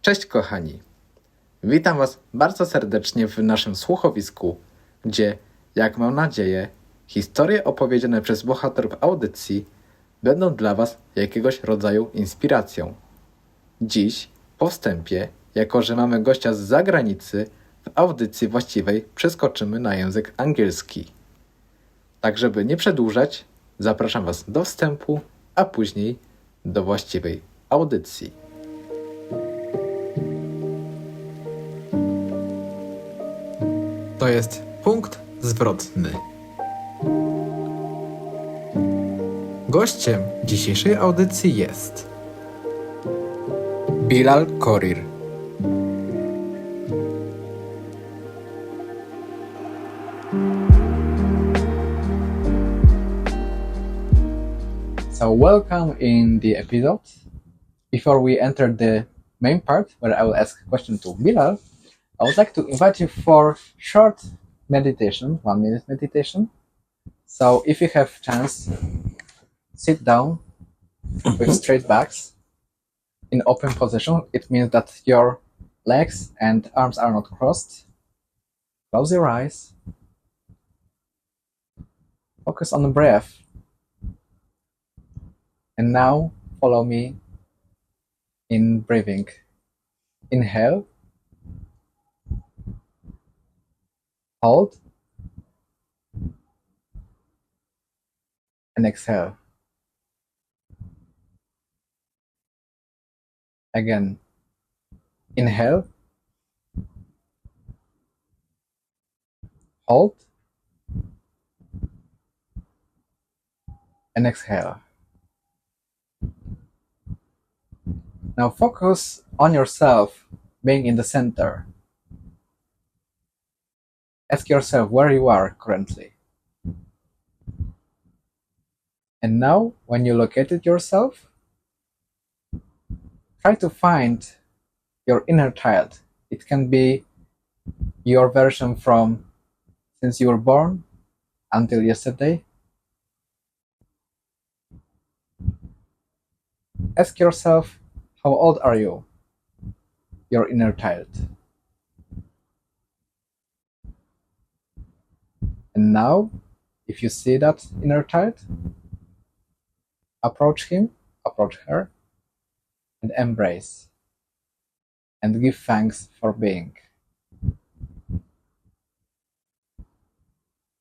Cześć kochani, witam Was bardzo serdecznie w naszym słuchowisku, gdzie, jak mam nadzieję, historie opowiedziane przez bohaterów audycji będą dla Was jakiegoś rodzaju inspiracją. Dziś, po wstępie, jako że mamy gościa z zagranicy, w audycji właściwej przeskoczymy na język angielski. Tak, żeby nie przedłużać, zapraszam Was do wstępu, a później do właściwej audycji. To jest punkt zwrotny. Gościem dzisiejszej audycji jest Bilal Korir. So welcome in the episode. Before we enter the main part where I will ask a question to Bilal, I would like to invite you for short meditation, 1 minute meditation. So if you have chance, sit down with straight backs in open position. It means that your legs and arms are not crossed. Close your eyes. Focus on the breath. And now follow me in breathing. Inhale. Hold. And exhale. Again. Inhale. Hold. And exhale. Now focus on yourself being in the center. Ask yourself where you are currently. And now, when you located yourself, try to find your inner child. It can be your version from since you were born until yesterday. Ask yourself, how old are you? Your inner child. And now, if you see that inner child, approach him, approach her, and embrace. And give thanks for being.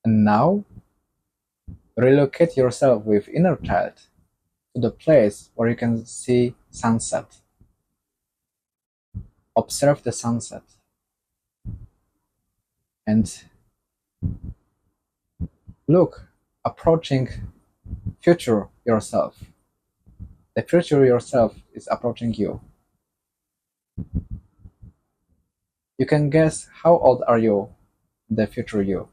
And now, relocate yourself with inner child to the place where you can see sunset. Observe the sunset. And look, approaching future yourself. The future yourself is approaching you. You can guess how old are you, the future you.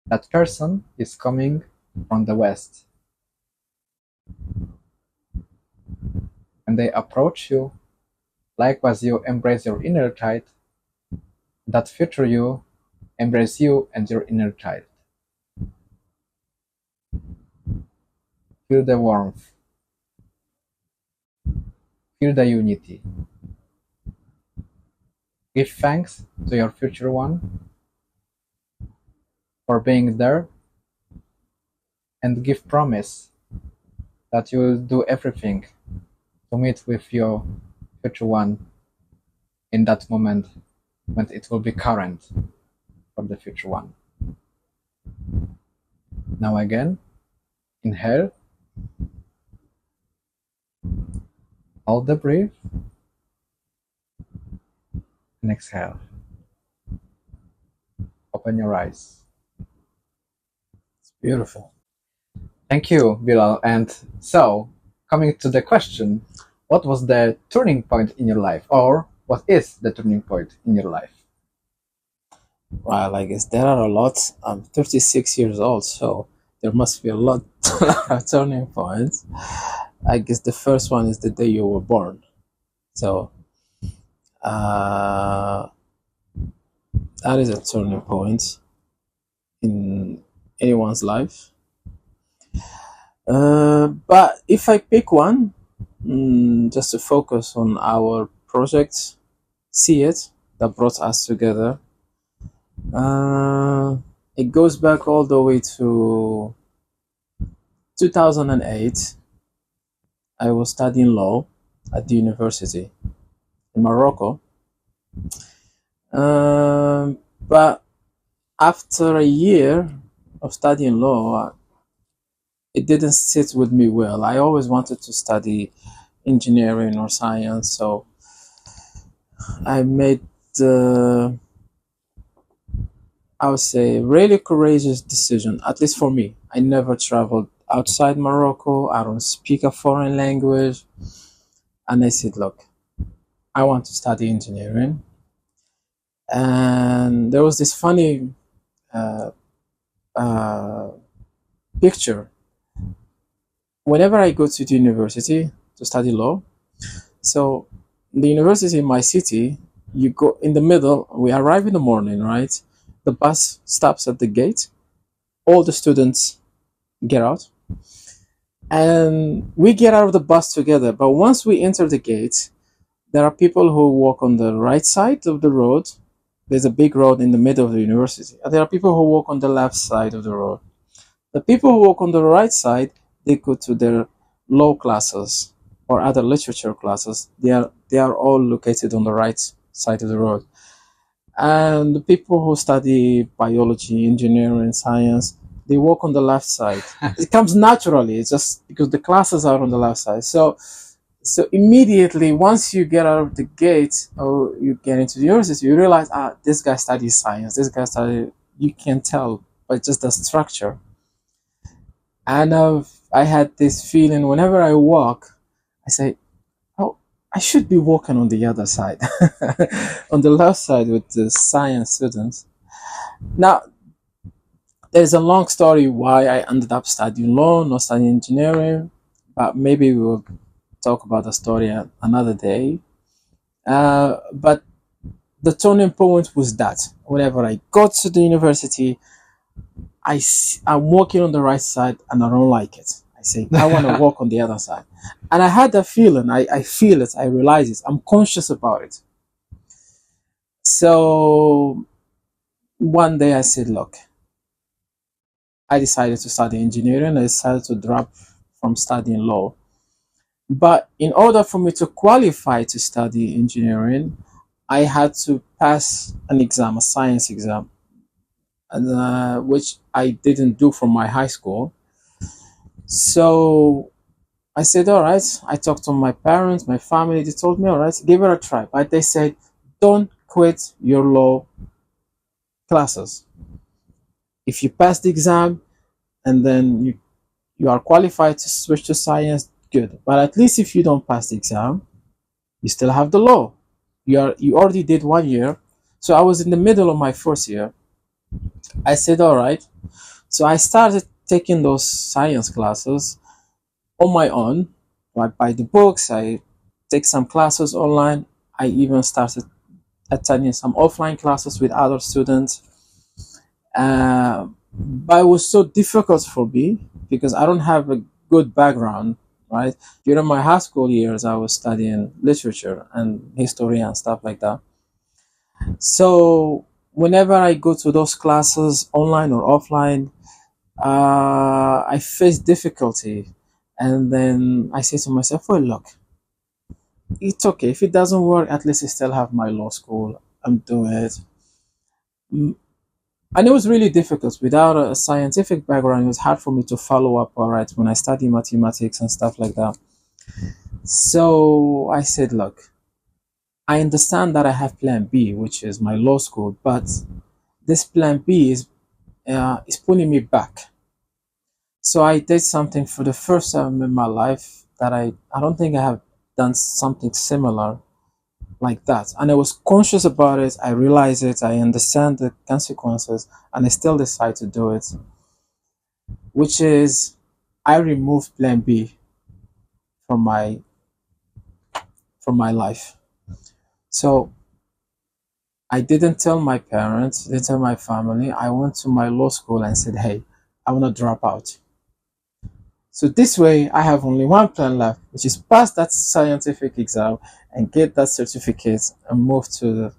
That person is coming from the west. And they approach you, likewise you embrace your inner child, that future you embrace you and your inner child. Feel the warmth. Feel the unity. Give thanks to your future one for being there, and give promise that you will do everything to meet with your future one in that moment when it will be current for the future one. Now again, inhale. Hold the breath. And exhale. Open your eyes. It's beautiful. Thank you, Bilal. And so, coming to the question, what was the turning point in your life? Or what is the turning point in your life? Well, I guess there are a lot. I'm 36 years old, so there must be a lot of turning points. I guess the first one is the day you were born. So that is a turning point in anyone's life. But if I pick one, just to focus on our project, See It, that brought us together. It goes back all the way to 2008. I was studying law at the university in Morocco. But after a year of studying law, it didn't sit with me well. I always wanted to study engineering or science, so I made I would say really courageous decision, at least for me. I never traveled outside Morocco. I don't speak a foreign language. And I said, look, I want to study engineering. And there was this funny picture. Whenever I go to the university to study law, so the university in my city, you go in the middle, we arrive in the morning, right? The bus stops at the gate, all the students get out, and we get out of the bus together. But once we enter the gate, there are people who walk on the right side of the road. There's a big road in the middle of the university. And there are people who walk on the left side of the road. The people who walk on the right side, they go to their law classes or other literature classes. They are all located on the right side of the road. And the people who study biology, engineering, science, they walk on the left side. It comes naturally. It's just because the classes are on the left side. So immediately, once you get out of the gate or you get into the university, you realize, this guy studies science. This guy studies. You can tell by just the structure. And I had this feeling whenever I walk, I say, I should be walking on the other side, on the left side with the science students. Now, there's a long story why I ended up studying law, not studying engineering, but maybe we will talk about the story another day. But the turning point was that whenever I got to the university, I'm walking on the right side and I don't like it. I say, I want to walk on the other side. And I had that feeling. I feel it. I realize it. I'm conscious about it. So one day I said, look, I decided to study engineering. I decided to drop from studying law. But in order for me to qualify to study engineering, I had to pass an exam, a science exam, and which I didn't do from my high school. So I said, all right. I talked to my parents, my family. They told me, all right, give it a try. But they said, don't quit your law classes. If you pass the exam and then you are qualified to switch to science, good. But at least if you don't pass the exam, you still have the law. You already did 1 year. So I was in the middle of my first year. I said, all right. So I started taking those science classes on my own. I buy the books, I take some classes online. I even started attending some offline classes with other students. But it was so difficult for me because I don't have a good background, right? During my high school years, I was studying literature and history and stuff like that. So whenever I go to those classes, online or offline, I face difficulty. And then I say to myself, well, look, it's okay. If it doesn't work, at least I still have my law school. I'm doing it. And it was really difficult. Without a scientific background, it was hard for me to follow up, all right, when I study mathematics and stuff like that. So I said, look, I understand that I have plan B, which is my law school, but this plan B is pulling me back. So I did something for the first time in my life that I don't think I have done something similar like that. And I was conscious about it. I realized it. I understand the consequences, and I still decide to do it. Which is, I removed plan B from my life. So I didn't tell my parents, didn't tell my family. I went to my law school and said, hey, I want to drop out. So this way, I have only one plan left, which is pass that scientific exam and get that certificate and move to the.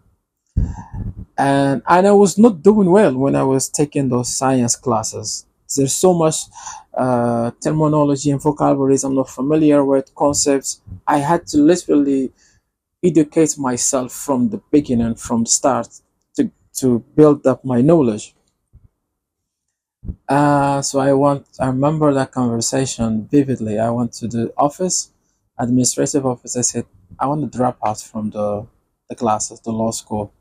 And I was not doing well when I was taking those science classes. There's so much terminology and vocabularies I'm not familiar with, concepts. I had to literally educate myself from the beginning, from the start, to build up my knowledge. So I remember that conversation vividly. I went to the office, administrative office. I said, I want to drop out from the classes, the law school.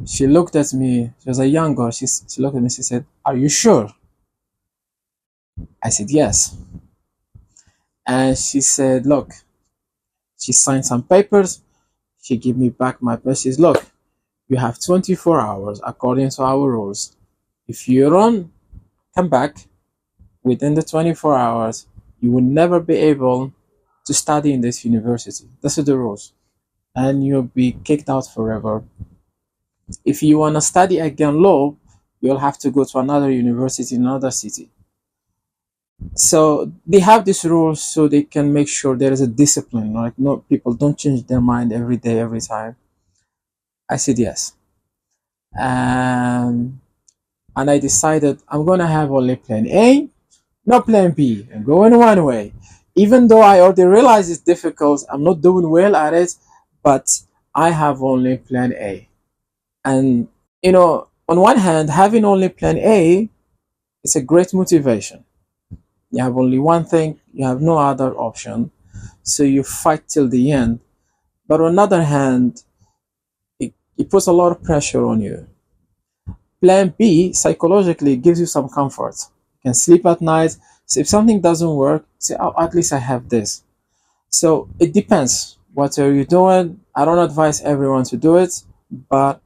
She looked at me. She was a young girl. She looked at me. She said, "Are you sure?" I said, "Yes." And she said, "Look." She signed some papers. She gave me back my papers. She said, "Look, you have 24 hours according to our rules. If you don't come back within the 24 hours, you will never be able to study in this university. Those are the rules. And you'll be kicked out forever. If you want to study again law, you'll have to go to another university in another city." So they have these rules so they can make sure there is a discipline. Like, no, people don't change their mind every day, every time. I said yes. And I decided I'm going to have only plan A, no plan B. I'm going one way. Even though I already realize it's difficult, I'm not doing well at it, but I have only plan A. And, on one hand, having only plan A is a great motivation. You have only one thing, you have no other option, so you fight till the end. But on the other hand, it puts a lot of pressure on you. Plan B psychologically gives you some comfort. You can sleep at night. So if something doesn't work, say, "Oh, at least I have this." So it depends. What are you doing? I don't advise everyone to do it, but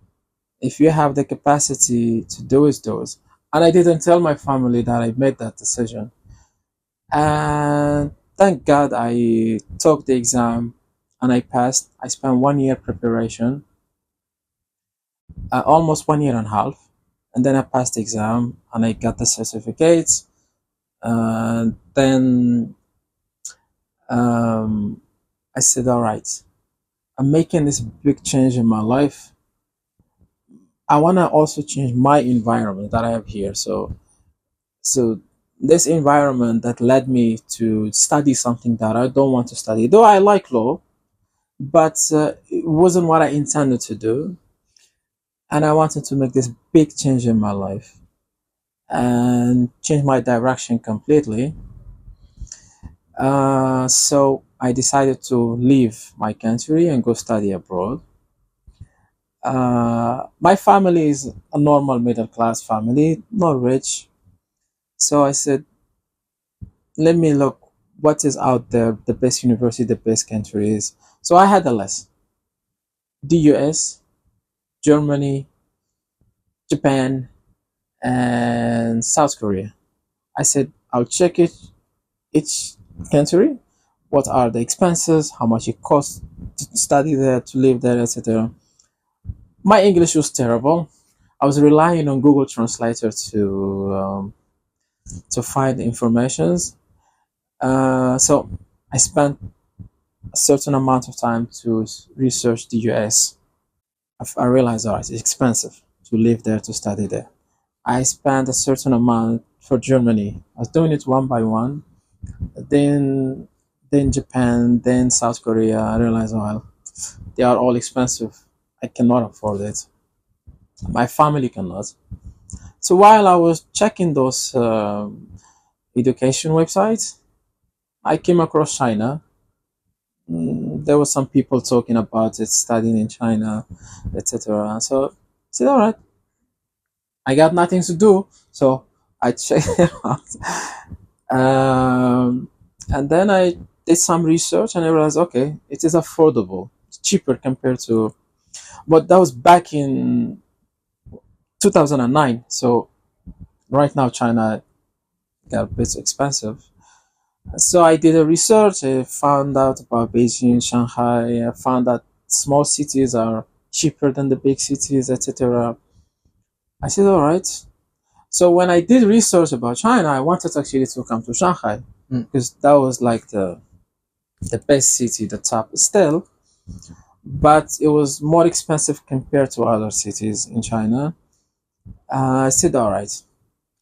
if you have the capacity to do it, do it. And I didn't tell my family that I made that decision. And thank God I took the exam and I passed. I spent 1 year preparation, almost 1.5 years. And then I passed the exam and I got the certificates. And then I said, all right, I'm making this big change in my life. I want to also change my environment that I have here. So this environment that led me to study something that I don't want to study, though I like law, but it wasn't what I intended to do. And I wanted to make this big change in my life and change my direction completely. So I decided to leave my country and go study abroad. My family is a normal middle class family, not rich. So I said, let me look what is out there, the best university, the best countries. So I had a list: the US, Germany, Japan, and South Korea. I said, I'll check each country. What are the expenses? How much it costs to study there, to live there, etc. My English was terrible. I was relying on Google Translator to find informations. So I spent a certain amount of time to research the US. I realized, all right, it's expensive to live there, to study there. I spent a certain amount for Germany. I was doing it one by one. Then Japan, then South Korea. I realized, well, they are all expensive. I cannot afford it. My family cannot. So while I was checking those education websites, I came across China. There were some people talking about it, studying in China, etc. So I said, all right, I got nothing to do, so I checked it out. And then I did some research and I realized, okay, it is affordable. It's cheaper compared to, but that was back in 2009. So right now China got a bit expensive. So I did a research. I found out about Beijing, Shanghai. I found that small cities are cheaper than the big cities, etc. I said, all right. So when I did research about China, I wanted actually to come to Shanghai. because that was like the best city, the top still, but it was more expensive compared to other cities in China. I said, all right,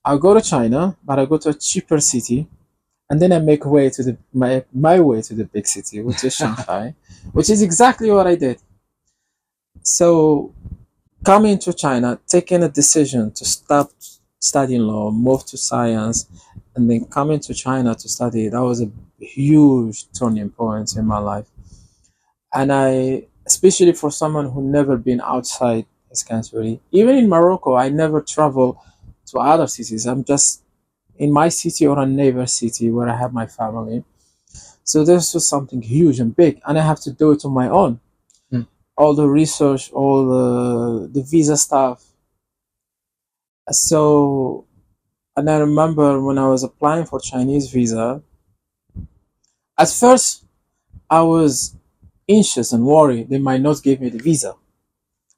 I'll go to China, but I'll go to a cheaper city, and then I make way to my way to the big city, which is Shanghai, which is exactly what I did. So coming to China, taking a decision to stop studying law, move to science, and then coming to China to study, that was a huge turning point in my life. And I, especially for someone who never been outside his country, even in Morocco, I never travel to other cities. I'm just in my city or a neighbor city where I have my family. So this was something huge and big, and I have to do it on my own. All the research, all the visa stuff. So, and I remember when I was applying for Chinese visa, at first I was anxious and worried they might not give me the visa.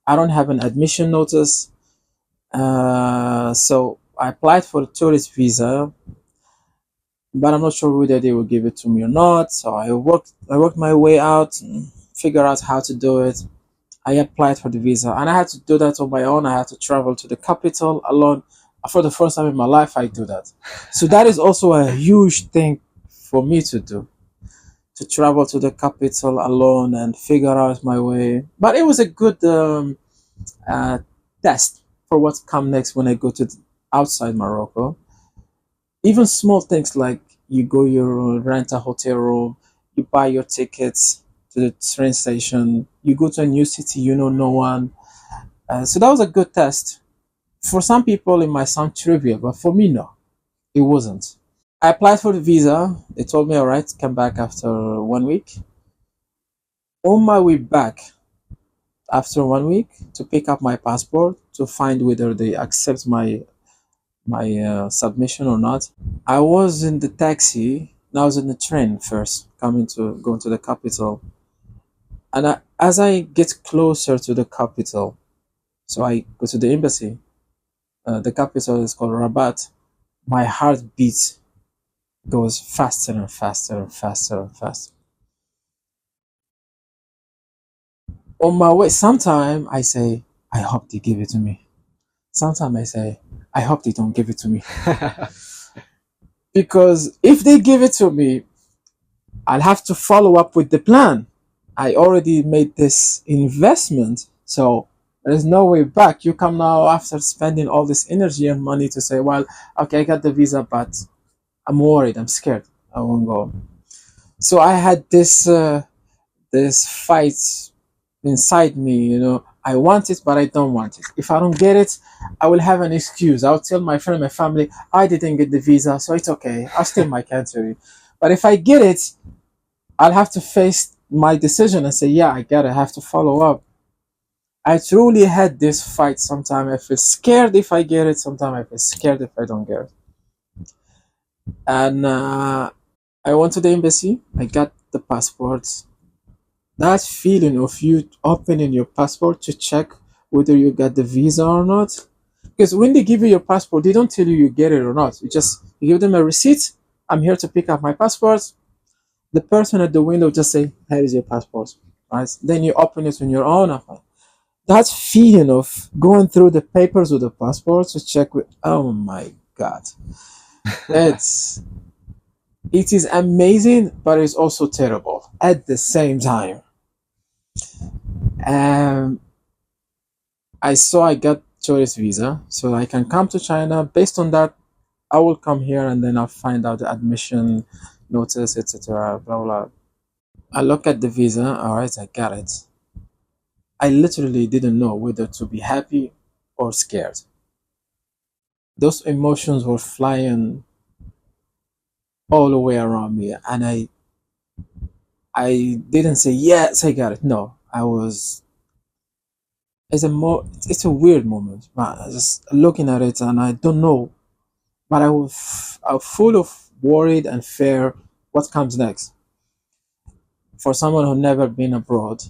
I don't have an admission notice. So I applied for a tourist visa, but I'm not sure whether they will give it to me or not. So I worked my way out and figure out how to do it. I applied for the visa, and I had to do that on my own. I had to travel to the capital alone. For the first time in my life, I do that. So that is also a huge thing for me to do, to travel to the capital alone and figure out my way. But it was a good test for what come next when I go to outside Morocco. Even small things like you rent a hotel room, you buy your tickets to the train station, you go to a new city, you know no one. So that was a good test. For some people, it might sound trivial, but for me, no, it wasn't. I applied for the visa. They told me, all right, come back after 1 week. On my way back, after 1 week, to pick up my passport, to find whether they accept my submission or not, I was in the taxi. I was in the train first, going to the capital. And as I get closer to the capital, so I go to the embassy. The capital is called Rabat. My heartbeat goes faster and faster and faster and faster. On my way, sometimes I say, I hope they give it to me. Sometimes I say, I hope they don't give it to me. Because if they give it to me, I'll have to follow up with the plan. I already made this investment, so there's no way back. You come now after spending all this energy and money to say, well, okay, I got the visa, but I'm worried, I'm scared, I won't go. So I had this fight inside me, I want it, but I don't want it. If I don't get it, I will have an excuse. I'll tell my friend, my family, I didn't get the visa, so it's okay, I'll stay in my country. But if I get it, I'll have to face my decision and say, yeah, I have to follow up. I truly had this fight. Sometimes I feel scared if I get it. Sometimes I feel scared if I don't get it. And I went to the embassy. I got the passport. That feeling of you opening your passport to check whether you got the visa or not. Because when they give you your passport, they don't tell you get it or not. You give them a receipt. I'm here to pick up my passport. The person at the window just say, here is your passport. Right? Then you open it on your own. That feeling of going through the papers with the passport to check oh my God. It is amazing, but it's also terrible at the same time. I got tourist visa, so I can come to China. Based on that, I will come here and then I'll find out the admission notice, etc. Blah blah. I look at the visa. All right, I got it. I literally didn't know whether to be happy or scared. Those emotions were flying all the way around me, and I didn't say yes, I got it. No, I was. It's a weird moment. But just looking at it, and I don't know, but I'm full of worried and fear. What comes next? For someone who never been abroad,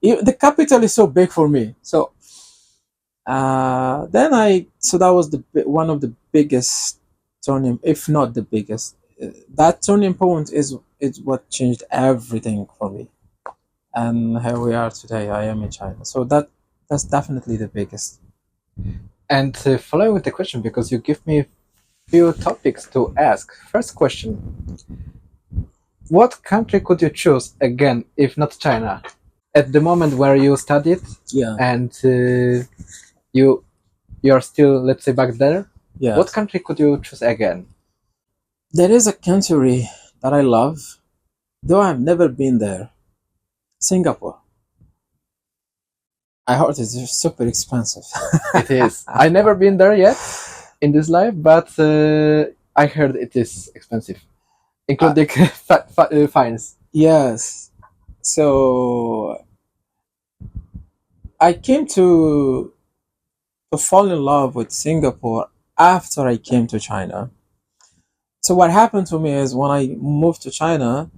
the capital is so big for me. So that was one of the biggest turning, if not the biggest. that turning point is what changed everything for me. And here we are today. I am in China. So that's definitely the biggest. And following with the question, because you give me few topics to ask. First question: what country could you choose again if not China? At the moment where you studied Yeah. and you're still, let's say, back there, Yeah. what country could you choose again? There is a country that I love, though I've never been there. Singapore. I heard it's super expensive. It is. I never been there yet in this life, but I heard it is expensive, including fines. Yes. So I came to fall in love with Singapore after I came to China. So what happened to me is when I moved to China,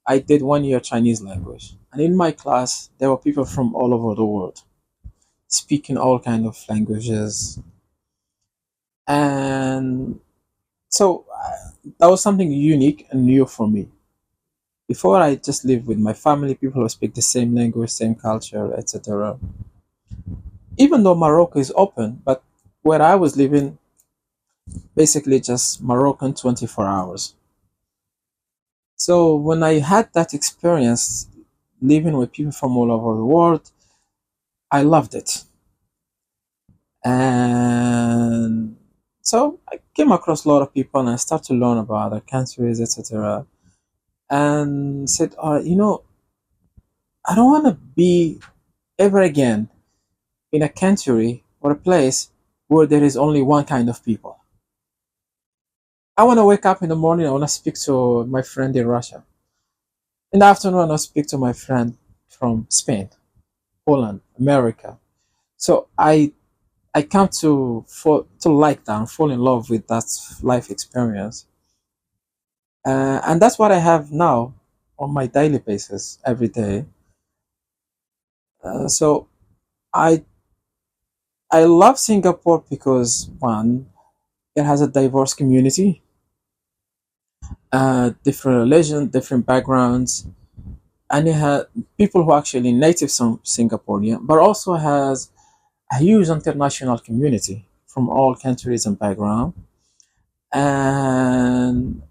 I did 1 year Chinese language. And in my class, there were people from all over the world speaking all kind of languages. And so that was something unique and new for me. Before, I just lived with my family, people who speak the same language, same culture, etc. Even though Morocco is open, but where I was living, basically just Moroccan 24 hours. So when I had that experience living with people from all over the world, I loved it. And so I came across a lot of people and I started to learn about other countries, etc. And said, I don't want to be ever again in a country or a place where there is only one kind of people. I want to wake up in the morning, I want to speak to my friend in Russia. In the afternoon, I want to speak to my friend from Spain, Poland, America. So I come to fall in love with that life experience. And that's what I have now on my daily basis, every day. So I love Singapore because, one, it has a diverse community, different religion, different backgrounds, and it has people who are actually native Singaporean, but also has a huge international community from all countries and background. And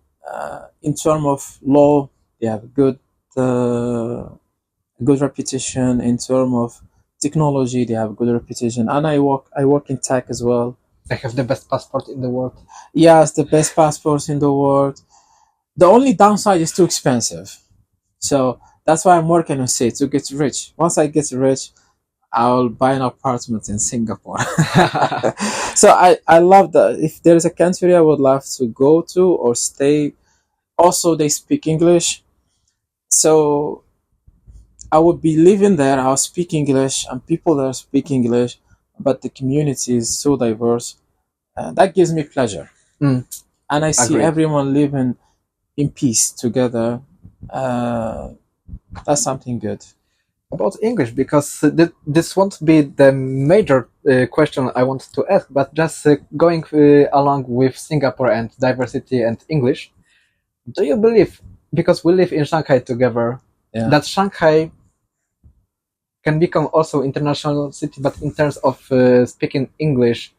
in terms of law, they have good reputation. In terms of technology, they have good reputation. And I work in tech as well. I have the best passport in the world. Yes, the best passports in the world. The only downside is too expensive. So that's why I'm working on it to get rich. Once I get rich, I'll buy an apartment in Singapore. So I love that. If there is a country I would love to go to or stay, also they speak English. So I would be living there, I'll speak English, and people there speak English, but the community is so diverse. That gives me pleasure. And I see Agreed. everyone living in peace together. That's something good. About English, because this won't be the major question I want to ask, but just going along with Singapore and diversity and English, do you believe, because we live in Shanghai together, that Shanghai can become also international city, but in terms of speaking English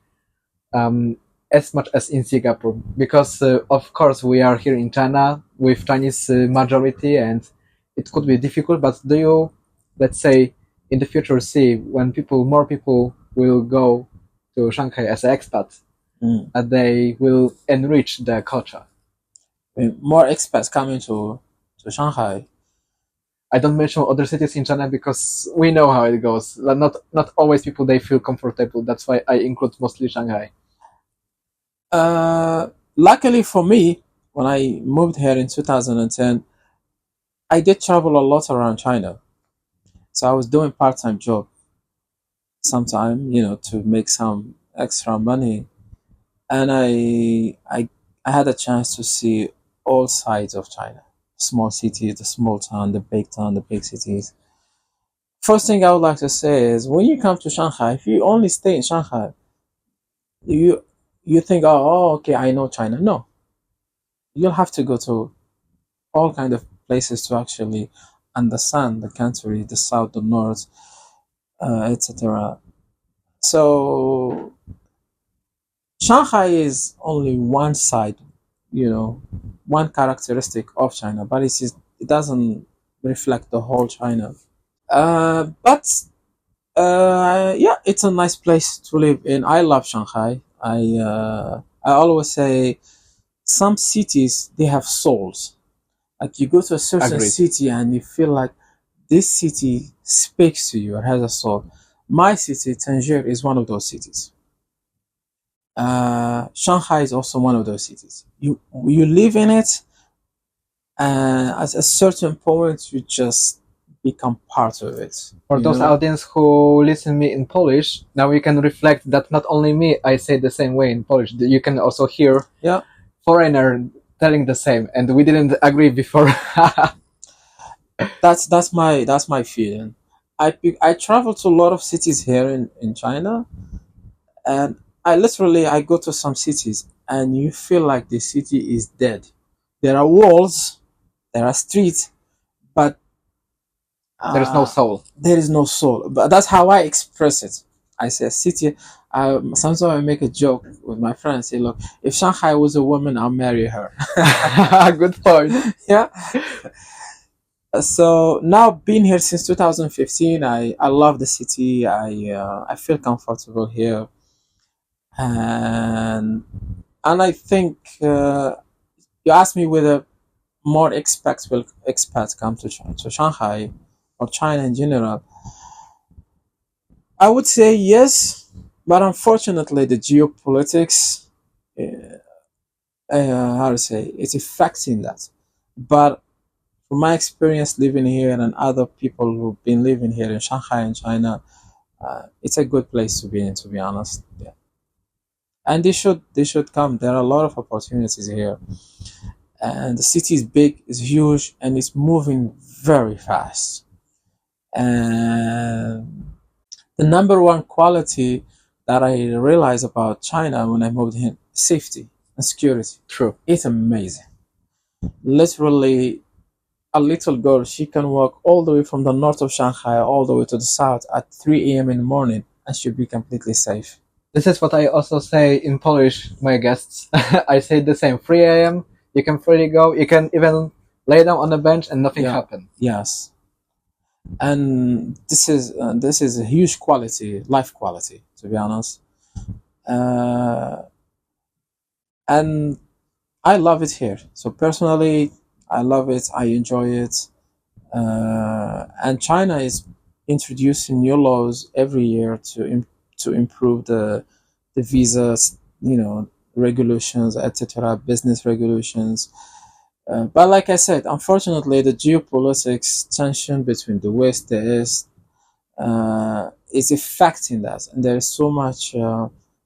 as much as in Singapore? Because of course we are here in China with Chinese majority and it could be difficult, but do you, let's say, in the future see when more people will go to Shanghai as expats, that they will enrich their culture? More expats coming to Shanghai. I don't mention other cities in China because we know how it goes. Not always people they feel comfortable. That's why I include mostly Shanghai. Luckily for me, when I moved here in 2010, I did travel a lot around China. So I was doing part-time job sometime, to make some extra money. And I had a chance to see all sides of China. Small cities, the small town, the big cities. First thing I would like to say is when you come to Shanghai, if you only stay in Shanghai, you think, okay, I know China. No. you'll have to go to all kind of places to actually understand the country, the south, the north, etc. So Shanghai is only one side, one characteristic of China, but it doesn't reflect the whole China. But yeah, it's a nice place to live in. I love Shanghai. I always say some cities they have souls. Like you go to a certain Agreed. city and you feel like this city speaks to you or has a soul. My city, Tangier, is one of those cities. Shanghai is also one of those cities. You live in it, and at a certain point, you just become part of it. For you those know? audience who listen me in Polish, now you can reflect that not only me, I say the same way in Polish. You can also hear Yeah. foreigner telling the same, and we didn't agree before. That's my feeling. I travel to a lot of cities here in China, and I go to some cities and you feel like the city is dead. There are walls, there are streets, but There is no soul. there is no soul. But that's how I express it. I say city. Sometimes I make a joke with my friends. Say, look, if Shanghai was a woman, I'll marry her. Good point. Yeah. So now being here since 2015, I love the city. I feel comfortable here, and I think you asked me whether more expats come to Shanghai or China in general. I would say yes, but unfortunately, the geopolitics, how to say, it's affecting that. But from my experience living here and other people who've been living here in Shanghai and China, it's a good place to be in, to be honest. Yeah. And they should come. There are a lot of opportunities here, and the city is big, it's huge, and it's moving very fast. And the number one quality that I realized about China when I moved here, safety and security. True. It's amazing. Literally, a little girl, she can walk all the way from the north of Shanghai all the way to the south at 3 a.m. in the morning and she'll be completely safe. This is what I also say in Polish, my guests. I say the same. 3 a.m. You can freely go. You can even lay down on a bench and nothing Yeah. happen. Yes. And this is a huge quality, life quality, to be honest. And I love it here. So personally, I love it. I enjoy it. And China is introducing new laws every year to improve the visas, regulations, etc., business regulations. But like I said, unfortunately, the geopolitics tension between the West, the East, is affecting that, and there is so much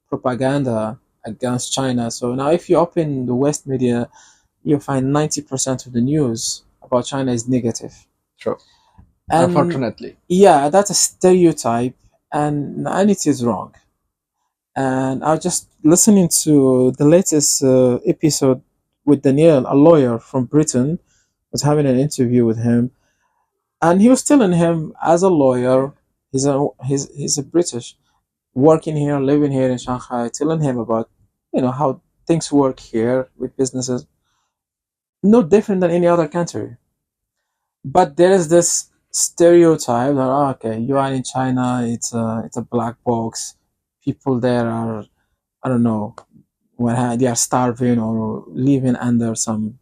propaganda against China. So now, if you open the West media, you'll find 90% of the news about China is negative. True. And Unfortunately. yeah, that's a stereotype, and it is wrong. And I was just listening to the latest episode with Daniel, a lawyer from Britain. Was having an interview with him, and he was telling him as a lawyer, he's a British, working here, living here in Shanghai, telling him about how things work here with businesses, no different than any other country. But there is this stereotype that okay, you are in China, it's a black box. People there are, I don't know, when they are starving or living under some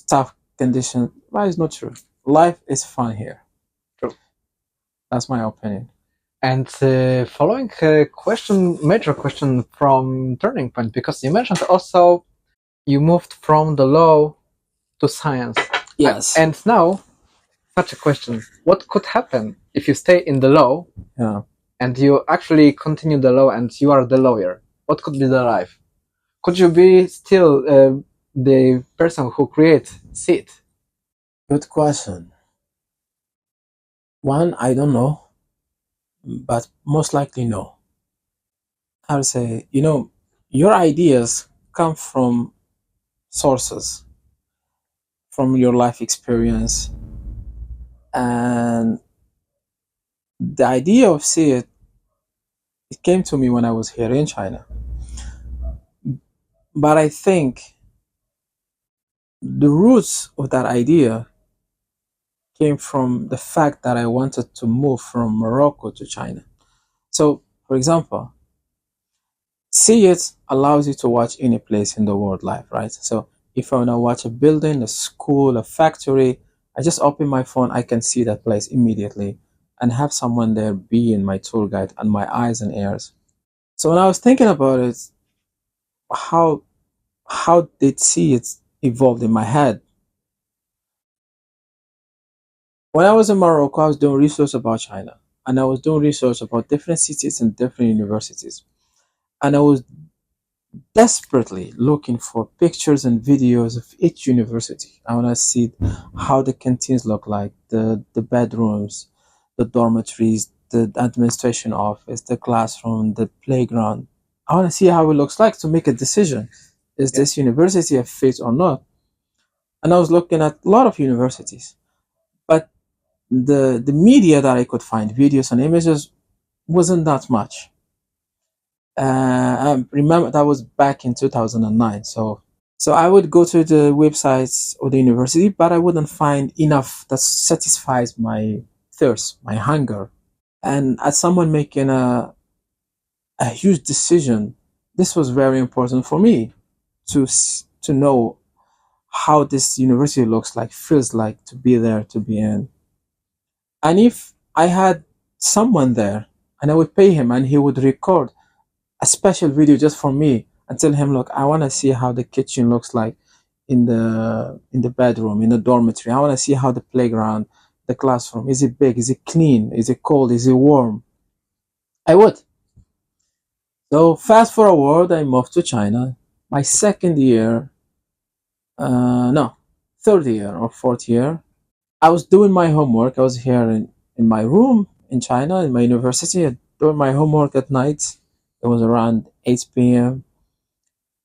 tough conditions. But it's not true. Life is fun here. True. That's my opinion. And following a major question from Turning Point, because you mentioned also you moved from the law to science. Yes. And now, such a question: what could happen if you stay in the law? Yeah. And you actually continue the law and you are the lawyer? What could be the life? Could you be still the person who creates seed? Good question. One, I don't know, but most likely no. I would say, your ideas come from sources. from your life experience. And the idea of see it came to me when I was here in China. But I think the roots of that idea came from the fact that I wanted to move from Morocco to China. So, for example, see it allows you to watch any place in the world live, right? So if I want to watch a building, a school, a factory, I just open my phone, I can see that place immediately and have someone there being my tour guide and my eyes and ears. So when I was thinking about it, how did see it evolve in my head? When I was in Morocco, I was doing research about China, and I was doing research about different cities and different universities. And I was desperately looking for pictures and videos of each university. I want to see how the canteens look like, the bedrooms, the dormitories, the administration office, the classroom, the playground. I want to see how it looks like to make a decision. Is this university a fit or not? And I was looking at a lot of universities, but the media that I could find, videos and images, wasn't that much. I remember that was back in 2009. So I would go to the websites of the university, but I wouldn't find enough that satisfies my thirst, my hunger. And as someone making a huge decision, this was very important for me to know how this university looks like, feels like to be there, to be in. And if I had someone there and I would pay him and he would record a special video just for me and tell him, look, I want to see how the kitchen looks like in the bedroom, in the dormitory. I want to see how the playground, the classroom, is it big, is it clean, is it cold, is it warm? I would. So fast forward, I moved to China. My second year, third year or fourth year, I was doing my homework. I was here in my room in China, in my university, doing my homework at night. It was around 8 p.m.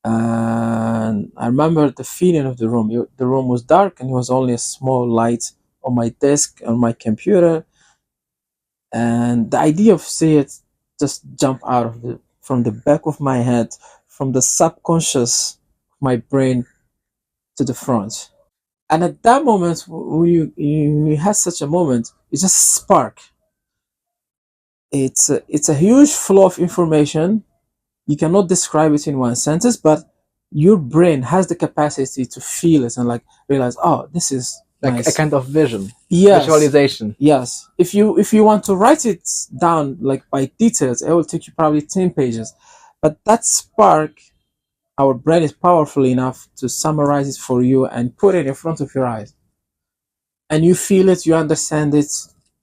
And I remember the feeling of the room. The room was dark and it was only a small light on my desk, on my computer. And the idea of seeing it just jumped out from the back of my head, from the subconscious of my brain to the front. And at that moment, when you have such a moment, it just spark. It's a huge flow of information. You cannot describe it in one sentence, but your brain has the capacity to feel it and like realize, oh, this is Like nice. a kind of vision, Yes. visualization. Yes. If you want to write it down like by details, it will take you probably 10 pages. But that spark, our brain is powerful enough to summarize it for you and put it in front of your eyes. And you feel it, you understand it,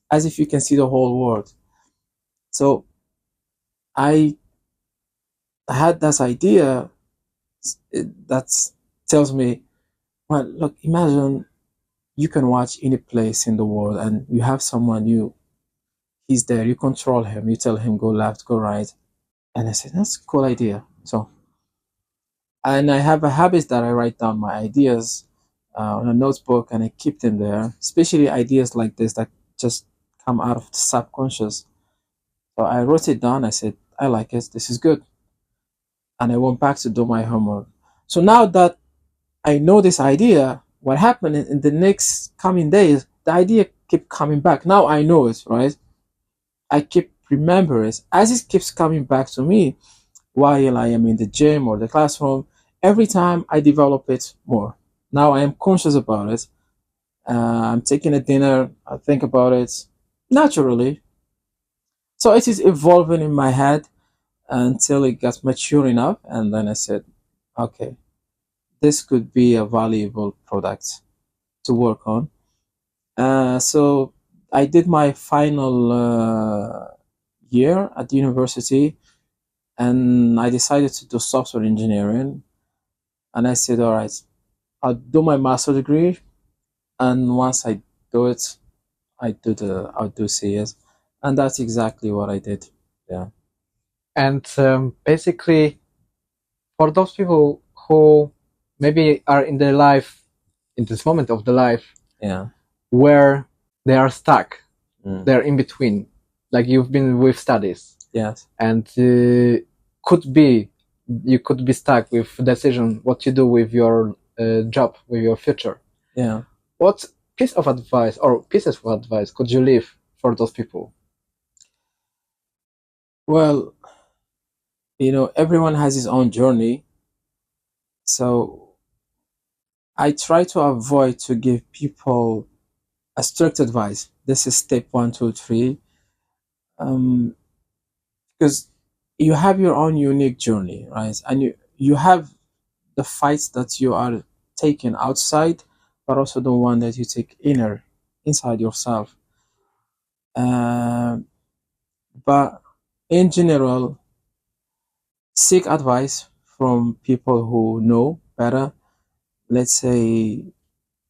as if you can see the whole world. So I had this idea that tells me, well, look, imagine you can watch any place in the world and you have someone, he's there, you control him, you tell him go left, go right. And I said, that's a cool idea. So, and I have a habit that I write down my ideas on a notebook and I keep them there, especially ideas like this that just come out of the subconscious. So I wrote it down. I said, I like it. This is good. And I went back to do my homework. So now that I know this idea, what happened in the next coming days, the idea kept coming back. Now I know it, right? I keep remembering it. As it keeps coming back to me while I am in the gym or the classroom, every time I develop it more. Now I am conscious about it. I'm taking a dinner, I think about it naturally. So it is evolving in my head until it got mature enough. And then I said, okay, this could be a valuable product to work on. So I did my final year at the university and I decided to do software engineering. And I said, all right, I'll do my master degree. And once I do it, I'll do CS. And that's exactly what I did. Yeah. And basically, for those people who maybe are in their life in this moment of the life Yeah. where they are stuck. Mm. They're in between. Like you've been with studies, Yes. and you could be stuck with decision what you do with your job, with your future. Yeah. What piece of advice or pieces of advice could you leave for those people? Well, everyone has his own journey. So I try to avoid to give people a strict advice. This is step 1, 2, 3. Because you have your own unique journey, right? And you have the fights that you are taking outside, but also the one that you take inside yourself. But in general, seek advice from people who know better. Let's say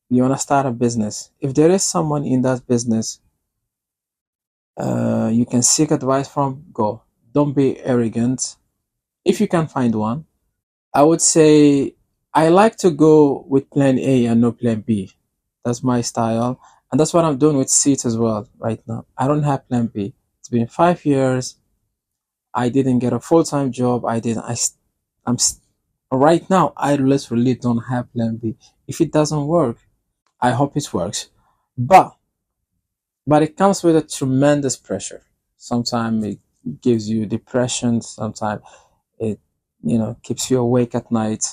you want to start a business. If there is someone in that business you can seek advice from, go. Don't be arrogant. If you can find one, I would say I like to go with plan A and no plan B. That's my style. And that's what I'm doing with Seats as well right now. I don't have plan B. It's been 5 years. I didn't get a full-time job. I'm right now, I literally don't have plan B. If it doesn't work, I hope it works. But it comes with a tremendous pressure. Sometimes it gives you depression. Sometimes it, keeps you awake at night.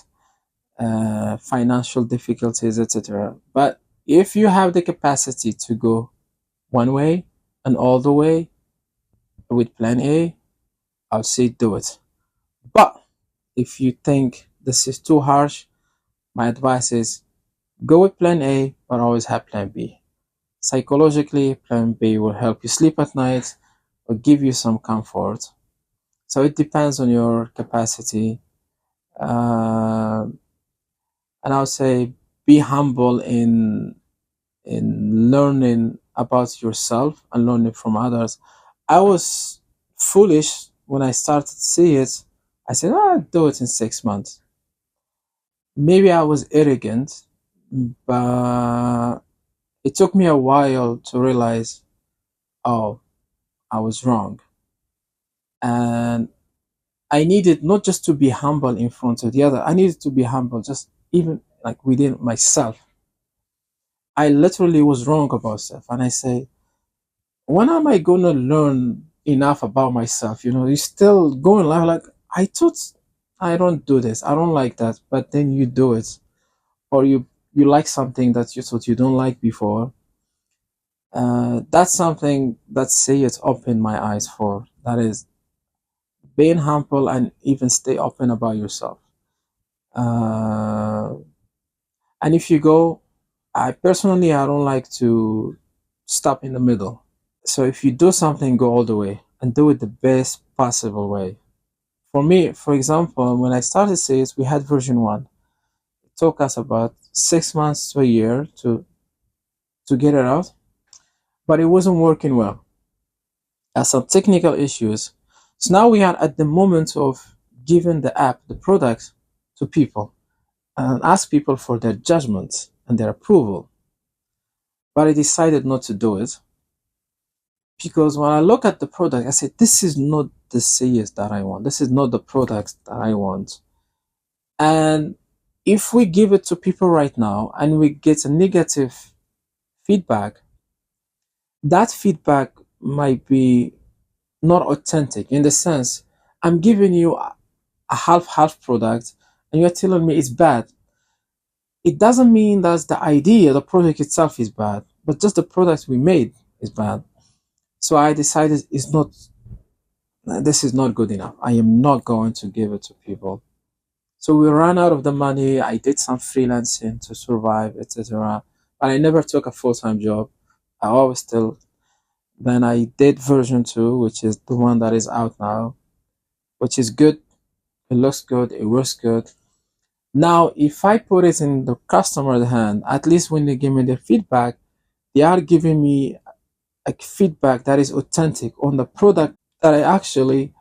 Financial difficulties, etc. But if you have the capacity to go one way and all the way with plan A, I would say do it. But if you think this is too harsh, my advice is go with plan A, but always have plan B. Psychologically, plan B will help you sleep at night or give you some comfort. So it depends on your capacity. And I would say be humble in learning about yourself and learning from others. I was foolish when I started to see it. I said, I'll do it in 6 months. Maybe I was arrogant, but it took me a while to realize, oh, I was wrong. And I needed not just to be humble in front of the other, I needed to be humble just even like within myself. I literally was wrong about stuff. And I say, when am I going to learn enough about myself? You still going like, I thought I don't do this. I don't like that. But then you do it. Or you like something that you thought you don't like before. That's something that it opened my eyes for. That is being humble and even stay open about yourself. And if you go, I don't like to stop in the middle. So if you do something, go all the way and do it the best possible way. For me, for example, when I started sales, we had version 1. It took us about 6 months to a year to get it out, but it wasn't working well. Had some technical issues. So now we are at the moment of giving the app, the product, to people and ask people for their judgment and their approval. But I decided not to do it because when I look at the product, I said, this is not the sales that I want. This is not the product that I want. And if we give it to people right now and we get a negative feedback, that feedback might be not authentic in the sense I'm giving you a half product and you're telling me it's bad. It doesn't mean that the idea, the product itself is bad, but just the product we made is bad. So I decided this is not good enough. I am not going to give it to people. So we ran out of the money. I did some freelancing to survive, etc. But I never took a full-time job. I always still. Then I did version 2, which is the one that is out now, which is good. It looks good. It works good. Now, if I put it in the customer's hand, at least when they give me their feedback, they are giving me a feedback that is authentic on the product that I actually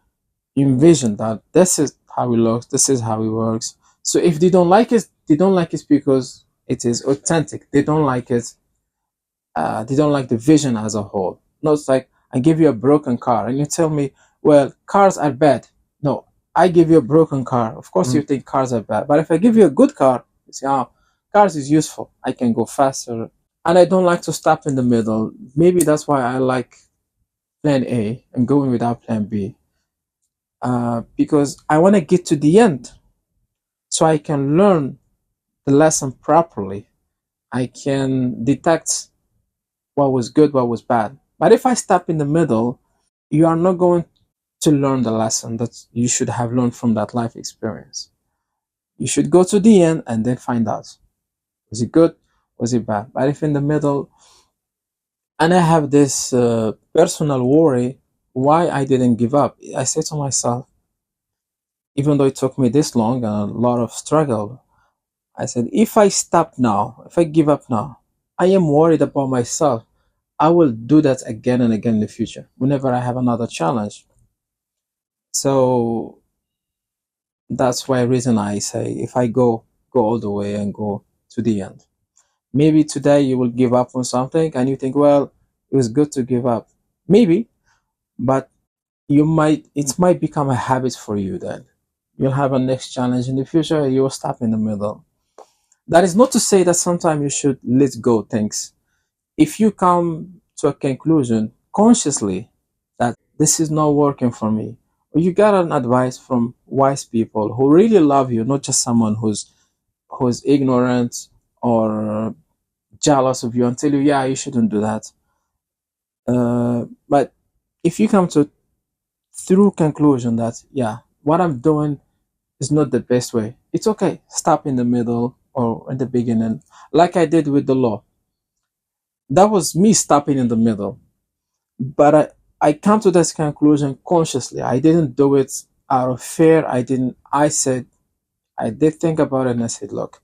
envisioned, that this is how it looks, this is how it works. So if they don't like it, they don't like it because It is authentic. They don't like it. They don't like the vision as a whole. No, it's like I give you a broken car and you tell me, well, cars are bad. No, I give you a broken car. Of course, you think cars are bad. But if I give you a good car, you say, oh, cars is useful. I can go faster. And I don't like to stop in the middle. Maybe that's why I like plan A and going without plan B. Because I want to get to the end so I can learn the lesson properly. I can detect what was good, what was bad. But if I stop in the middle, you are not going to learn the lesson that you should have learned from that life experience. You should go to the end and then find out. Was it good? Was it bad? But if in the middle, and I have this personal worry, why I didn't give up. I say to myself, even though it took me this long and a lot of struggle, I said, if I stop now, if I give up now, I am worried about myself. I will do that again and again in the future, whenever I have another challenge. So that's why reason I say, if I go all the way and go to the end. Maybe today you will give up on something and you think, well, it was good to give up. Maybe, but it might become a habit for you then. You'll have a next challenge in the future, you will stop in the middle. That is not to say that sometimes you should let go things. If you come to a conclusion consciously that this is not working for me, or you got an advice from wise people who really love you, not just someone who's ignorant or jealous of you and tell you, yeah, you shouldn't do that. But if you come to through conclusion that, yeah, what I'm doing is not the best way, it's okay. Stop in the middle or in the beginning, like I did with the law. That was me stopping in the middle. But I come to this conclusion consciously. I didn't do it out of fear. I did think about it and I said, look,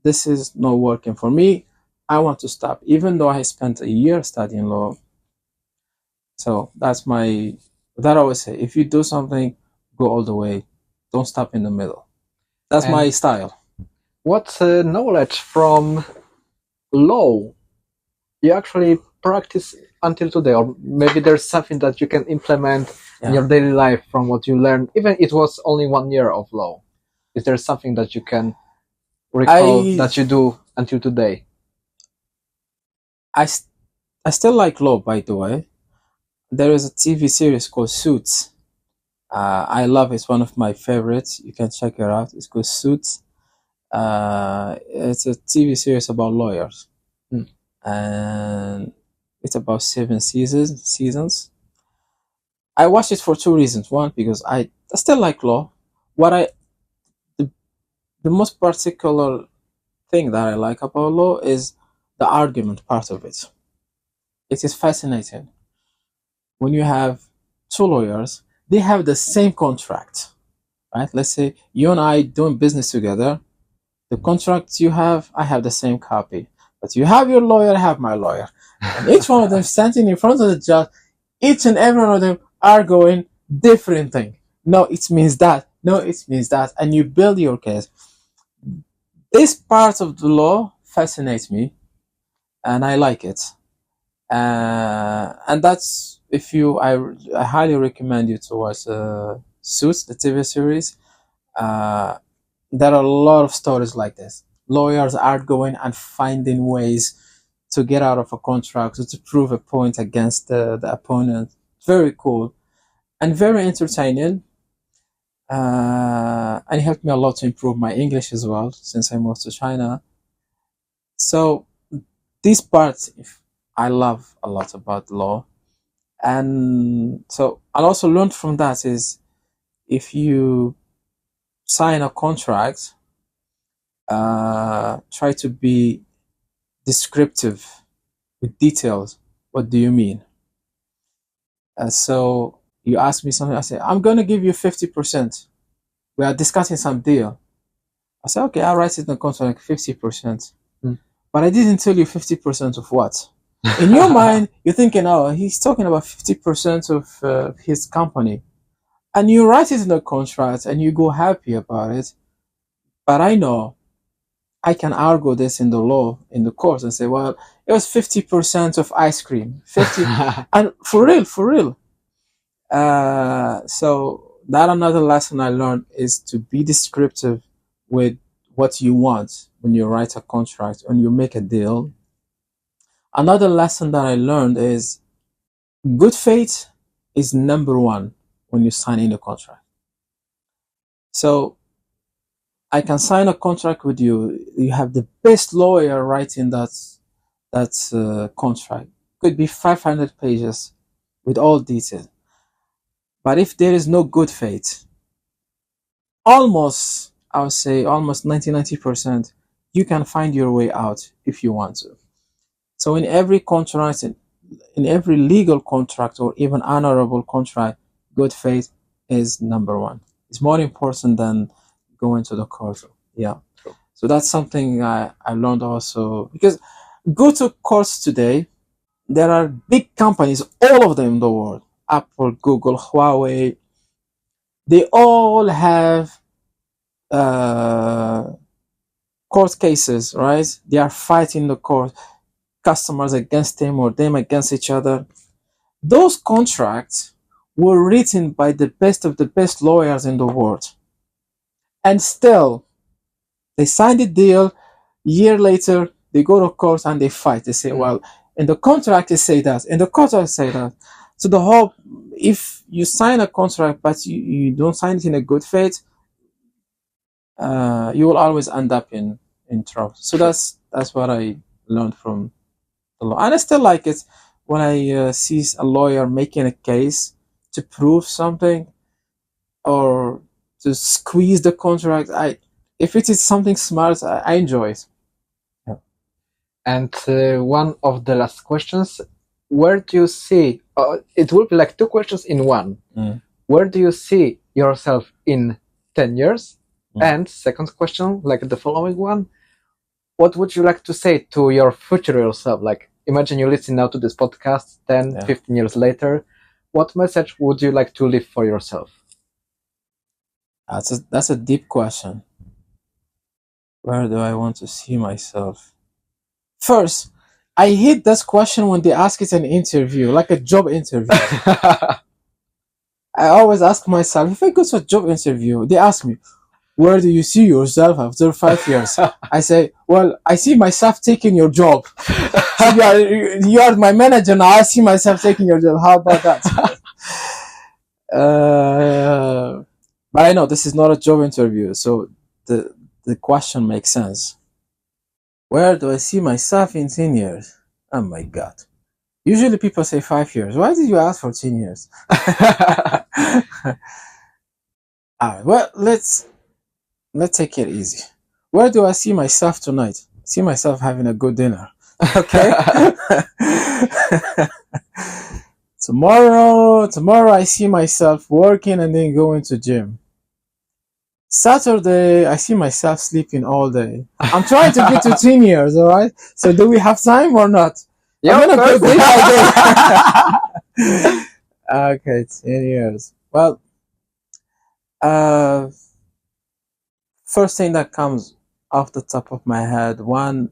this is not working for me. I want to stop, even though I spent a year studying law. So that I always say, if you do something, go all the way. Don't stop in the middle. That's my style. What knowledge from law you actually practice until today, or maybe there's something that you can implement in your daily life from what you learned, even it was only 1 year of law. Is there something that you can recall that you do until today? I still like law, by the way. There is a TV series called Suits. I love it. It's one of my favorites. You can check it out. It's called Suits. It's a TV series about lawyers. And it's about 7 seasons. I watched it for 2 reasons. One, because I still like law. The most particular thing that I like about law is the argument part of it. It is fascinating. When you have 2 lawyers, they have the same contract, right? Let's say you and I doing business together. The contract you have, I have the same copy. But you have your lawyer, I have my lawyer. And each one of them standing in front of the judge, each and every one of them arguing different thing. No, it means that. No, it means that. And you build your case. This part of the law fascinates me, and I like it. And that's, I highly recommend you to watch Suits, the TV series. There are a lot of stories like this. Lawyers are going and finding ways to get out of a contract, to prove a point against the opponent. Very cool and very entertaining. And it helped me a lot to improve my English as well since I moved to China. So this part I love a lot about law. And so I also learned from that is if you sign a contract, try to be descriptive with details. What do you mean? So you ask me something, I say, I'm going to give you 50%. We are discussing some deal. I say, okay, I'll write it in the contract, 50%. But I didn't tell you 50% of what? In your mind, you're thinking, oh, he's talking about 50% of his company. And you write it in the contract and you go happy about it. But I know I can argue this in the law, in the courts, and say, well, it was 50% of ice cream, 50, and for real. So that another lesson I learned is to be descriptive with what you want when you write a contract, when you make a deal. Another lesson that I learned is good faith is number one when you sign in a contract. So I can sign a contract with you. You have the best lawyer writing that contract. Could be 500 pages with all detail. But if there is no good faith, almost, I would say almost 90%, you can find your way out if you want to. So in every contract, in every legal contract or even honorable contract, good faith is number one. It's more important than going to the court. Yeah. True. So that's something I learned also, because go to courts today, there are big companies, all of them in the world, Apple, Google, Huawei, they all have court cases, right? They are fighting the court, customers against them or them against each other. Those contracts were written by the best of the best lawyers in the world. And still, they signed the deal. Year later, they go to court and they fight. They say, well, in the contract, they say that. In the contract, they say that. So the whole, if you sign a contract, but you don't sign it in a good faith, you will always end up in trouble. So that's what I learned from the law. And I still like it when I see a lawyer making a case to prove something or to squeeze the contract. If it is something smart, I enjoy it. Yeah. And one of the last questions, where do you see, it will be like two questions in one. Where do you see yourself in 10 years? And second question, like the following one, what would you like to say to your future yourself? Like, imagine you listen now to this podcast 10, 15 years later. What message would you like to leave for yourself? That's a deep question. Where do I want to see myself? First, I hate this question when they ask it in an interview, like a job interview. I always ask myself, if I go to a job interview, they ask me, where do you see yourself after 5 years? I say, well, I see myself taking your job. So you are my manager now. I see myself taking your job. How about that? But I know this is not a job interview, so the question makes sense. Where do I see myself in 10 years? Oh my God. Usually people say 5 years. Why did you ask for 10 years? Alright, well, let's take it easy. Where do I see myself tonight? See myself having a good dinner. Okay? Tomorrow I see myself working and then going to gym. Saturday, I see myself sleeping all day. I'm trying to get to 10 years, alright? So do we have time or not? Yeah, I'm gonna go day by day. Okay, 10 years. Well, first thing that comes off the top of my head, one,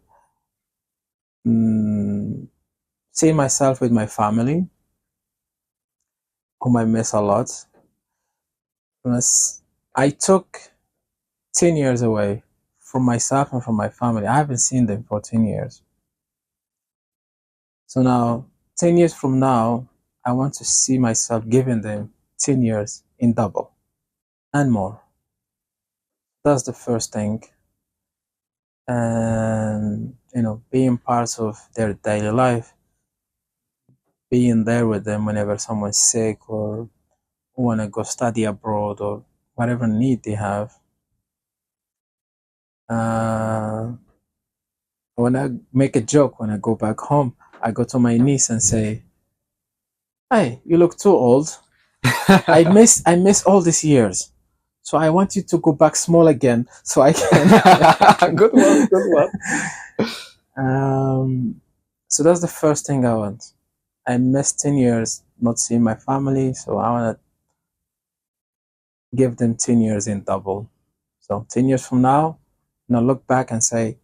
see myself with my family, whom I miss a lot. I took 10 years away from myself and from my family. I haven't seen them for 10 years. So now, 10 years from now, I want to see myself giving them 10 years in double and more. That's the first thing. And, being part of their daily life, being there with them whenever someone's sick or want to go study abroad or whatever need they have. When I make a joke, when I go back home, I go to my niece and say, hey, you look too old. I miss all these years. So I want you to go back small again so I can. Good one. So that's the first thing I want. I missed 10 years not seeing my family, so I want to give them 10 years in double. So 10 years from now, look back and say,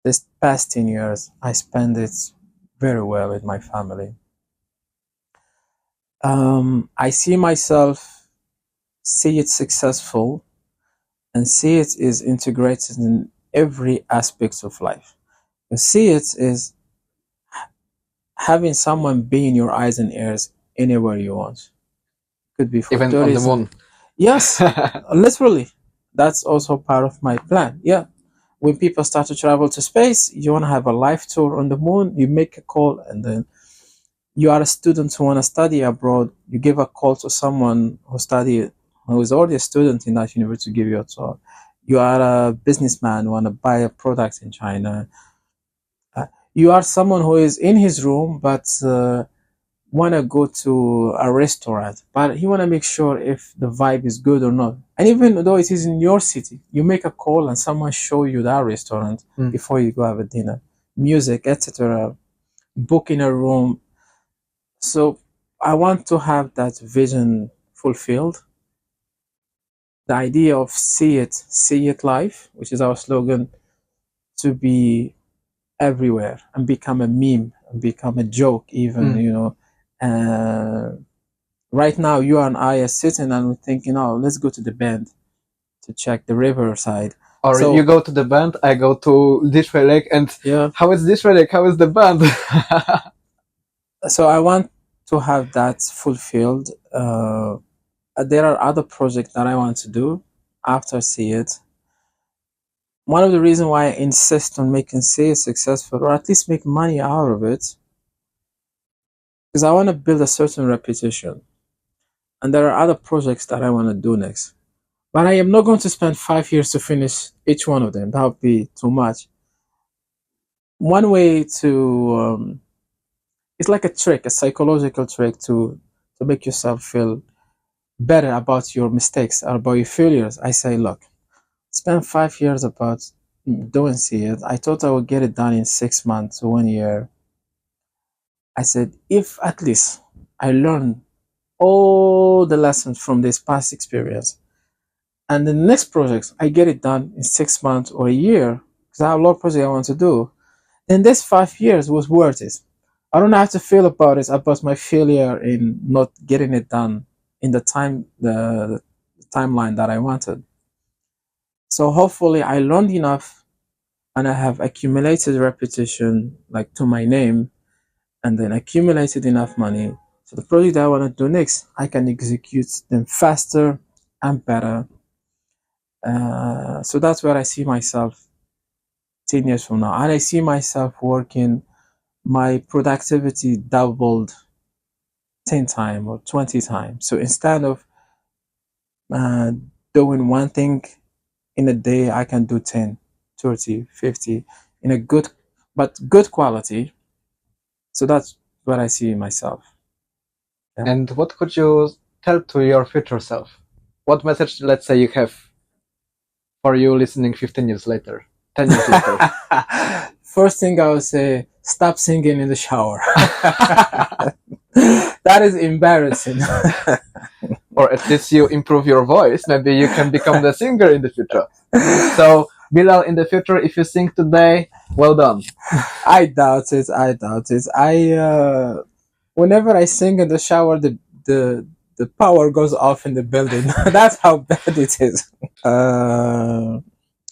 this past 10 years, I spent it very well with my family. I see myself, see it successful, and see it is integrated in every aspect of life. You see it is having someone be in your eyes and ears anywhere you want. Could be for Even on the tourism. moon. Yes, literally. That's also part of my plan. Yeah. When people start to travel to space, you want to have a live tour on the moon, you make a call, and then you are a student who want to study abroad, you give a call to someone who is already a student in that university to give you a tour. You are a businessman who want to buy a product in China. You are someone who is in his room but want to go to a restaurant, but he want to make sure if the vibe is good or not. And even though it is in your city, you make a call and someone show you that restaurant before you go have a dinner. Music, etc. Booking a room. So I want to have that vision fulfilled. The idea of see it live, which is our slogan, to be everywhere and become a meme and become a joke even, right now you and I are sitting and we're thinking, oh, let's go to the bend to check the riverside. Or So- you go to the band, I go to this lake, and Yeah. how is this lake? How is the band? So I want to have that fulfilled. There are other projects that I want to do after See It. One of the reasons why I insist on making See It successful, or at least make money out of it, because I want to build a certain reputation. And there are other projects that I want to do next. But I am not going to spend 5 years to finish each one of them. That would be too much. One way to, it's like a trick, a psychological trick to make yourself feel better about your mistakes or about your failures. I say, look, spend 5 years about doing See It. I thought I would get it done in 6 months to 1 year. I said, if at least I learn all the lessons from this past experience, and the next project I get it done in 6 months or a year, because I have a lot of projects I want to do, then this 5 years was worth it. I don't have to feel about my failure in not getting it done in the timeline that I wanted. So hopefully I learned enough and I have accumulated repetition, like to my name, and then accumulated enough money. So the project that I want to do next, I can execute them faster and better. So that's where I see myself 10 years from now. And I see myself working, my productivity doubled 10 times or 20 times. So instead of doing one thing in a day, I can do 10, 30, 50 in a good quality. So that's what I see in myself. Yeah. And what could you tell to your future self? What message, let's say, you have for you listening 15 years later, 10 years later? First thing I would say, stop singing in the shower. That is embarrassing. Or at least you improve your voice. Maybe you can become the singer in the future. So, Bilal, in the future, if you sing today, well done. I doubt it. Whenever I sing in the shower, the power goes off in the building. That's how bad it is.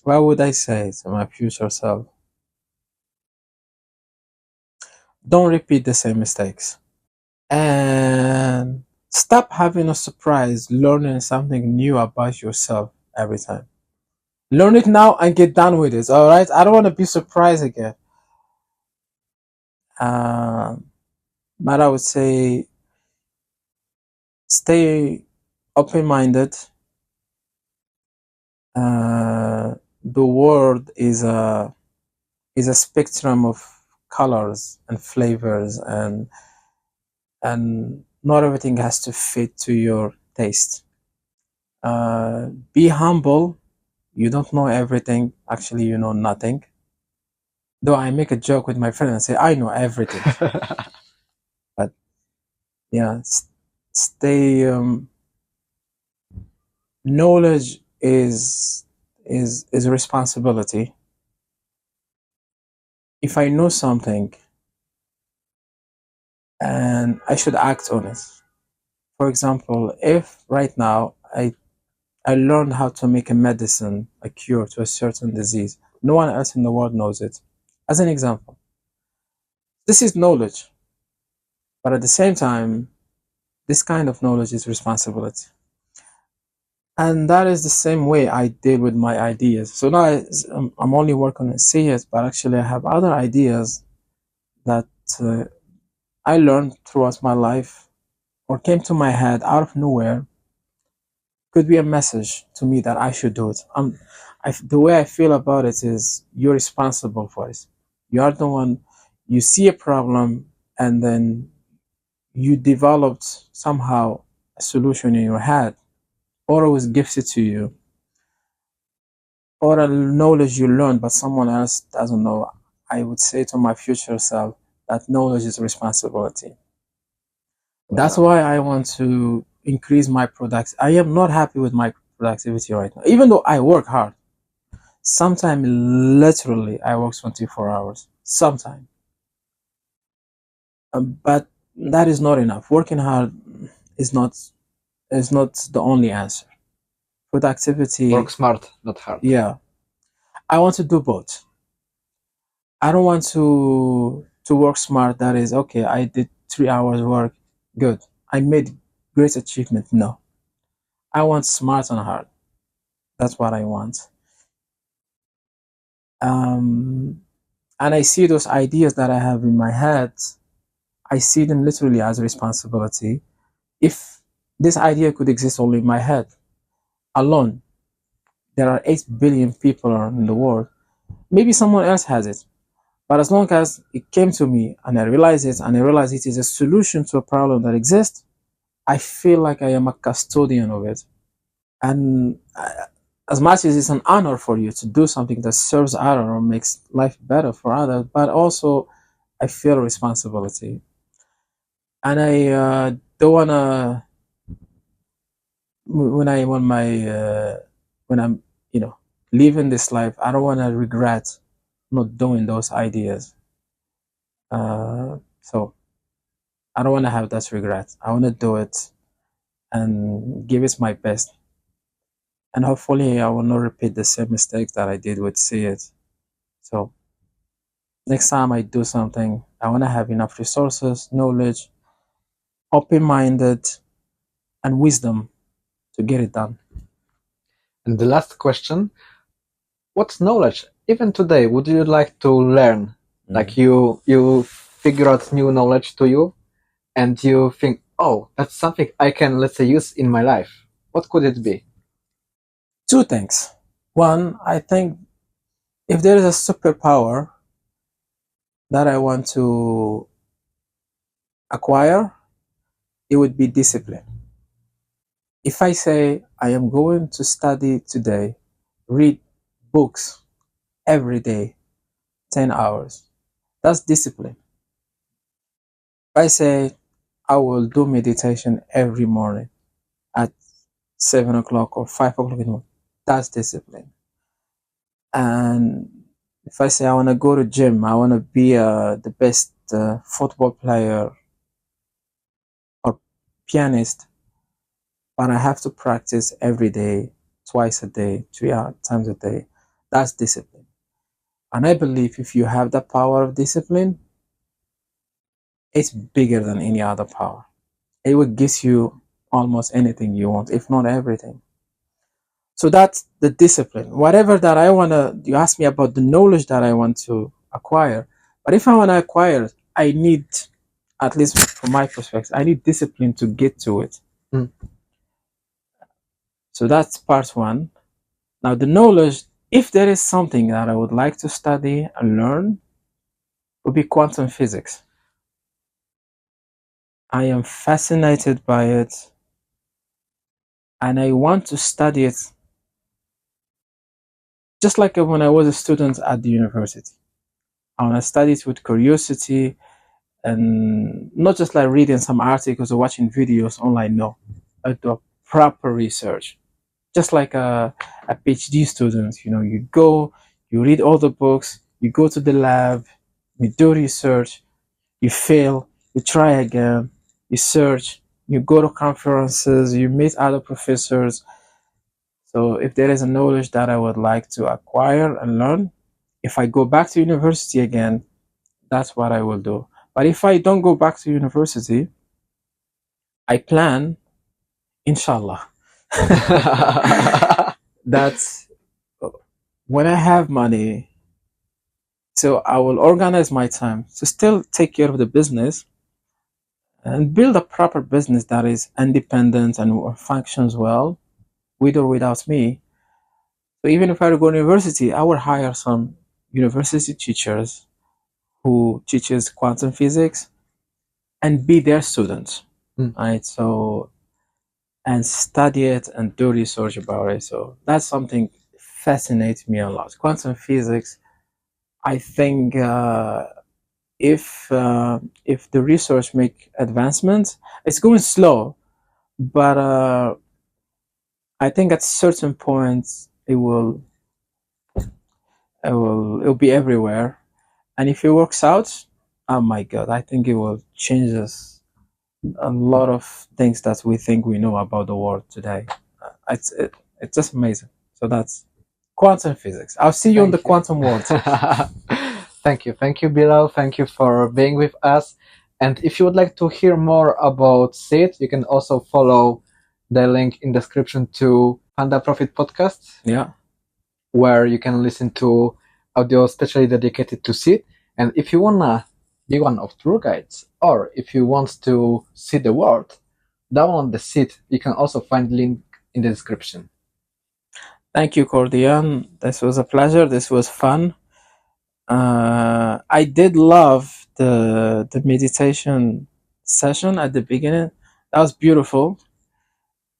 What would I say to my future self? Don't repeat the same mistakes. And stop having a surprise learning something new about yourself every time. Learn it now and get done with it, all right? I don't want to be surprised again. But I would say stay open-minded. The world is a spectrum of colors and flavors, and not everything has to fit to your taste. Be humble. You don't know everything. Actually, you know nothing. Though I make a joke with my friend and say, I know everything. But yeah, stay, knowledge is is responsibility. If I know something and I should act on it. For example, if right now I learned how to make a medicine, a cure to a certain disease, no one else in the world knows it. As an example, this is knowledge, but at the same time, this kind of knowledge is responsibility. And that is the same way I deal with my ideas. So now I'm only working on CS, but actually I have other ideas that I learned throughout my life or came to my head out of nowhere. Could be a message to me that I should do it. The way I feel about it is you're responsible for it. You are the one, you see a problem and then you developed somehow a solution in your head, or it was gifted to you, or a knowledge you learned but someone else doesn't know. I would say to my future self that knowledge is responsibility. That's why I want to increase my products. I am not happy with my productivity right now, even though I work hard. Sometimes literally I work 24 hours, sometimes. But that is not enough. Working hard is not the only answer. Productivity. Work smart, not hard. Yeah. I want to do both. I don't want to work smart. That is, okay, I did 3 hours work. Good. I made great achievement. No. I want smart and hard. That's what I want. And I see those ideas that I have in my head, I see them literally as a responsibility. If this idea could exist only in my head alone, there are 8 billion people in the world. Maybe someone else has it. But as long as it came to me and I realize it, and I realize it is a solution to a problem that exists, I feel like I am a custodian of it. And as much as it's an honor for you to do something that serves others or makes life better for others, but also I feel responsibility. And I don't wanna, when I'm living this life, I don't wanna regret not doing those ideas. So I don't wanna have that regret. I wanna do it and give it my best. And hopefully I will not repeat the same mistakes that I did with See It. So next time I do something, I want to have enough resources, knowledge, open-minded, and wisdom to get it done. And the last question, what knowledge, even today, would you like to learn? Like you figure out new knowledge to you and you think, oh, that's something I can, let's say, use in my life. What could it be? 2 things. One, I think if there is a superpower that I want to acquire, it would be discipline. If I say I am going to study today, read books every day, 10 hours, that's discipline. If I say I will do meditation every morning at 7 o'clock or 5 o'clock in the morning, that's discipline. And if I say I want to go to gym, I want to be the best football player or pianist, but I have to practice every day, twice a day, 3 times a day, that's discipline. And I believe if you have the power of discipline, it's bigger than any other power. It will give you almost anything you want, if not everything. So that's the discipline. Whatever that I want to, you ask me about the knowledge that I want to acquire. But if I want to acquire it, I need, at least from my perspective, I need discipline to get to it. So that's part one. Now the knowledge, if there is something that I would like to study and learn, would be quantum physics. I am fascinated by it and I want to study it just like when I was a student at the university. I want to study it with curiosity and not just like reading some articles or watching videos online. No, I do a proper research. just like a PhD student. You know, you go, you read all the books, you go to the lab, you do research, you fail, you try again, you search, you go to conferences, you meet other professors. So if there is a knowledge that I would like to acquire and learn, if I go back to university again, that's what I will do. But if I don't go back to university, I plan, inshallah, that when I have money, so I will organize my time to still take care of the business and build a proper business that is independent and functions well, with or without me. So even if I go to university, I will hire some university teachers who teaches quantum physics and be their students, right? So, and study it and do research about it. So that's something fascinates me a lot. Quantum physics, I think, if the research make advancements, it's going slow, but I think at certain points it'll be everywhere, and if it works out, oh my God, I think it will change us a lot of things that we think we know about the world today. It's just amazing. So that's quantum physics. I'll see you in the quantum world. Thank you, Bilal. Thank you for being with us. And if you would like to hear more about SIT, you can also follow the link in description to Panda Profit Podcast, Yeah. where you can listen to audio specially dedicated to SIT. And if you wanna be one of tour guides, or if you want to see the world, download the SIT. You can also find the link in the description. Thank you, Kordian. This was a pleasure. This was fun. I did love the meditation session at the beginning. That was beautiful,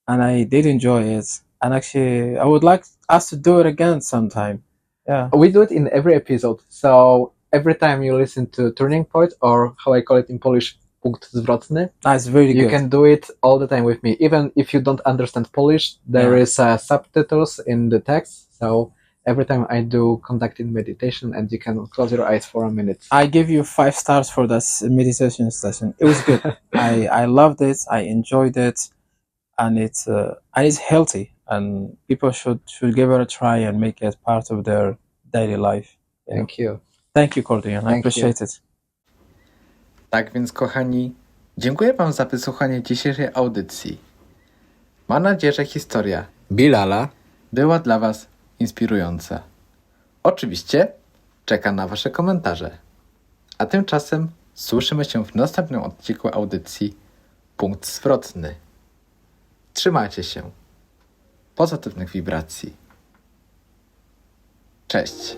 and I did enjoy it. And actually, I would like us to do it again sometime. Yeah, We do it in every episode. So every time you listen to Turning Point, or how I call it in Polish, Punkt Zwrotny, that's very you good. can do it all the time with me. Even if you don't understand Polish, there is subtitles in the text. So every time I do conducted meditation, and you can close your eyes for a minute. I give you 5 stars for this meditation session. It was good. I loved it. I enjoyed it, and it's healthy. And people should give it a try and make it part of their daily life. Yeah. Thank you. Thank you, Kordian. I Thank appreciate it. Tak więc, kochani, dziękuję Wam za wysłuchanie dzisiejszej audycji. Mam nadzieję, że historia Bilala była dla Was inspirująca. Oczywiście czekam na Wasze komentarze. A tymczasem słyszymy się w następnym odcinku audycji Punkt Zwrotny. Trzymajcie się. Pozytywnych wibracji. Cześć.